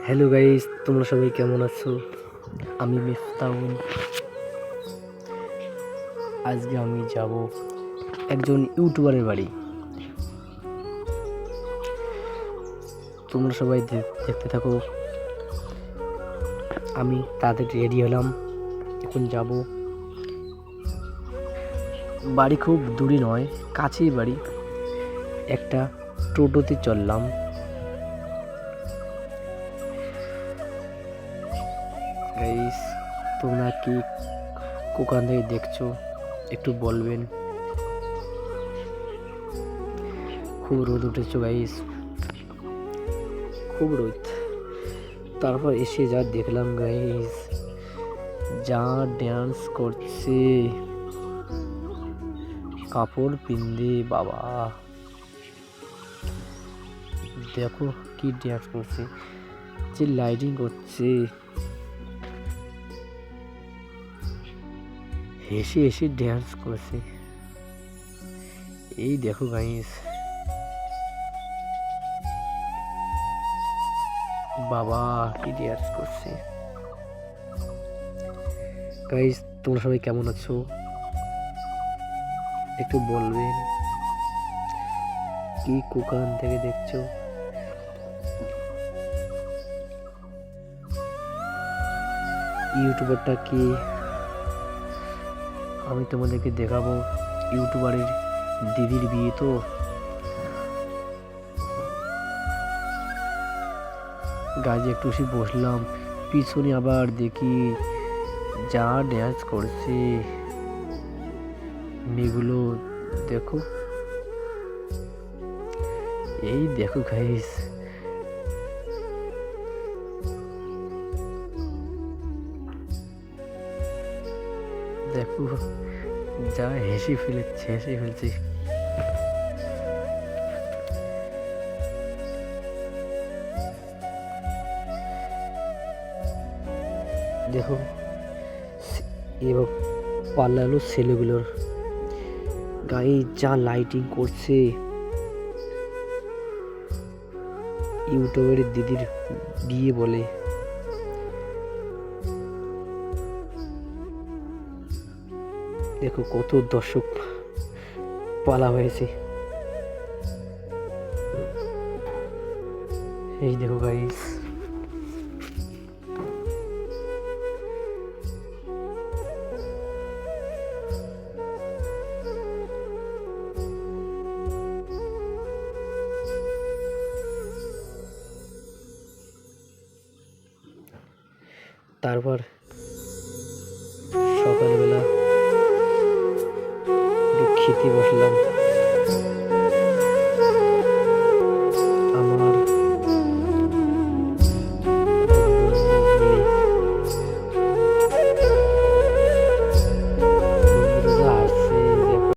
Hello guys, তোমরা সবাই কেমন আছো? আমি মিফতাউন। আজকে আমি যাব একজন ইউটিউবারের বাড়ি। তোমরা সবাই দেখতে থাকো। আমি তাদের রেডি হলাম, এখন যাব। বাড়ি খুব দূরে নয়, কাছেই বাড়ি। একটা টোটোতে চললাম। গাইস, তোমরা কি কোখান থেকে দেখছো একটু বলবেন। খুব রোদ উঠেছে গাইস, খুব রোদ। তারপর এসে যা দেখলাম গাইস, যা ডান্স করছে, কাপড় পিন্দে বাবা, দেখো কি ডান্স করছে, যে লাইটিং করছে, হেসে হেসে ডান্স করছে। এই দেখো গাইস, বাবা কি ডান্স করছে। গাইস, তোমরা সবাই কেমন আছো একটু বলবেন। কি কোকান থেকে দেখছো? ইউটিউবারটা কি আমি তোমাদেরকে দেখাবো। ইউটিউবারের দিদির বিয়ে তো, গাছে একটু এসে বসলাম, পিছনে আবার দেখি যা ড্যান্স করছে মেয়েগুলো, দেখো। এই দেখো গাইস, দেখো যা হেসে ফেলছে। দেখো এবার পাল্লালো ছেলেগুলোর গায়ে যা লাইটিং করছে। ইউটিউবের দিদির বিয়ে বলে। দেখো কত দর্শক পালা হয়েছে। এই দেখো গাইস, তারপর সকালবেলা একটু খেতে বসলাম।